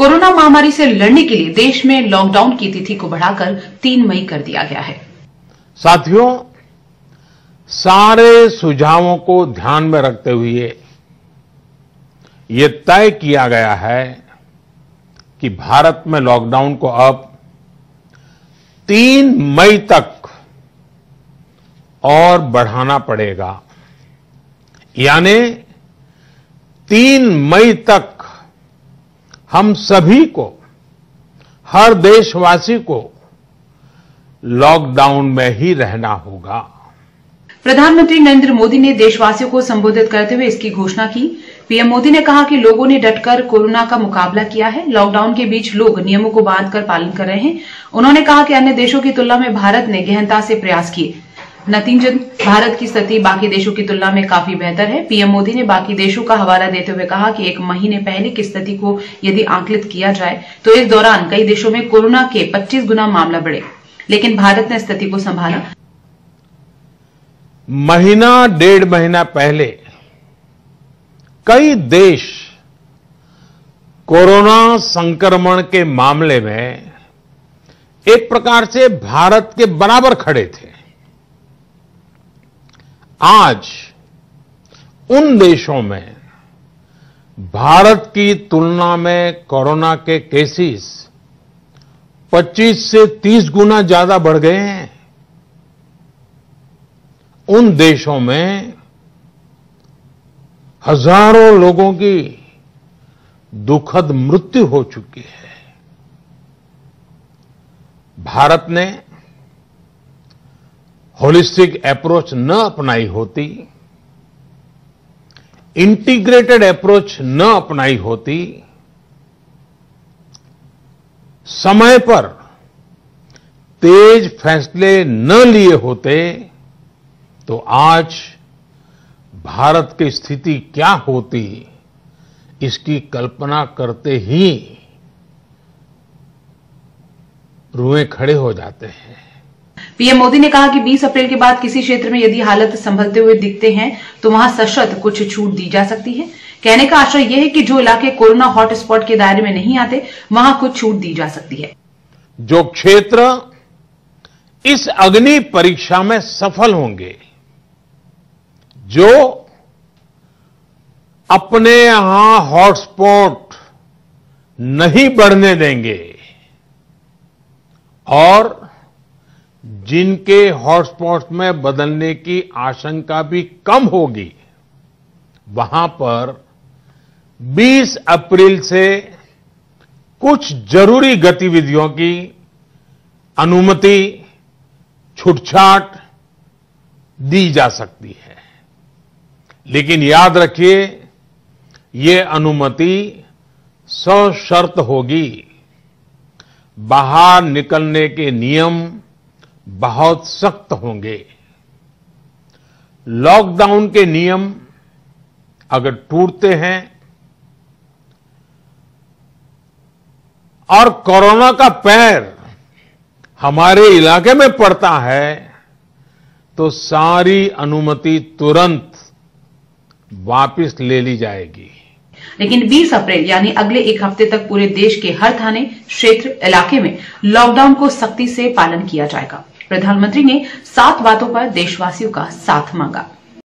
Corona महामारी से लड़ने के लिए देश में लॉकडाउन की तिथि को बढ़ाकर 3 मई कर दिया गया है। साथियों, सारे सुझावों को ध्यान में रखते हुए ये तय किया गया है कि भारत में लॉकडाउन को अब 3 मई तक और बढ़ाना पड़ेगा। यानी 3 मई तक हम सभी को, हर देशवासी को लॉकडाउन में ही रहना होगा। प्रधानमंत्री नरेंद्र मोदी ने देशवासियों को संबोधित करते हुए इसकी घोषणा की। पीएम मोदी ने कहा कि लोगों ने डटकर कोरोना का मुकाबला किया है। लॉकडाउन के बीच लोग नियमों को बांधकर पालन कर रहे हैं। उन्होंने कहा कि अन्य देशों की तुलना में भारत ने गहनता से प्रयास किए। नतीजतन भारत की स्थिति बाकी देशों की तुलना में काफी बेहतर है। पीएम मोदी ने बाकी देशों का हवाला देते हुए कहा कि 1 महीने पहले की स्थिति को यदि आंकलित किया जाए तो इस दौरान कई देशों में कोरोना के 25 गुना मामला बढ़े, लेकिन भारत ने स्थिति को संभाला। महीना 1.5 महीना पहले कई देश कोरोना संक्रमण के मामले में एक प्रकार से भारत के बराबर खड़े थे। आज उन देशों में भारत की तुलना में कोरोना के केसेस 25 से 30 गुना ज्यादा बढ़ गए हैं। उन देशों में हजारों लोगों की दुखद मृत्यु हो चुकी है। भारत ने होलिस्टिक अप्रोच न अपनाई होती, इंटीग्रेटेड अप्रोच न अपनाई होती, समय पर तेज फैसले न लिए होते, तो आज भारत की स्थिति क्या होती, इसकी कल्पना करते ही रुएं खड़े हो जाते हैं। पीएम मोदी ने कहा कि 20 अप्रैल के बाद किसी क्षेत्र में यदि हालत संभलते हुए दिखते हैं तो वहां सशर्त कुछ छूट दी जा सकती है। कहने का आशय यह है कि जो इलाके कोरोना हॉटस्पॉट के दायरे में नहीं आते, वहां कुछ छूट दी जा सकती है। जो क्षेत्र इस अग्नि परीक्षा में सफल होंगे, जो अपने यहां हॉटस्पॉट नहीं बढ़ने देंगे और जिनके हॉटस्पॉट में बदलने की आशंका भी कम होगी, वहां पर 20 अप्रैल से कुछ जरूरी गतिविधियों की अनुमति, छूटछाट दी जा सकती है। लेकिन याद रखिए, ये अनुमति सशर्त होगी। बाहर निकलने के नियम बहुत सख्त होंगे। लॉकडाउन के नियम अगर टूटते हैं और कोरोना का पैर हमारे इलाके में पड़ता है, तो सारी अनुमति तुरंत वापस ले ली जाएगी। लेकिन 20 अप्रैल यानी अगले 1 हफ्ते तक पूरे देश के हर थाने, क्षेत्र, इलाके में लॉकडाउन को सख्ती से पालन किया जाएगा। प्रधानमंत्री ने 7 बातों पर देशवासियों का साथ मांगा।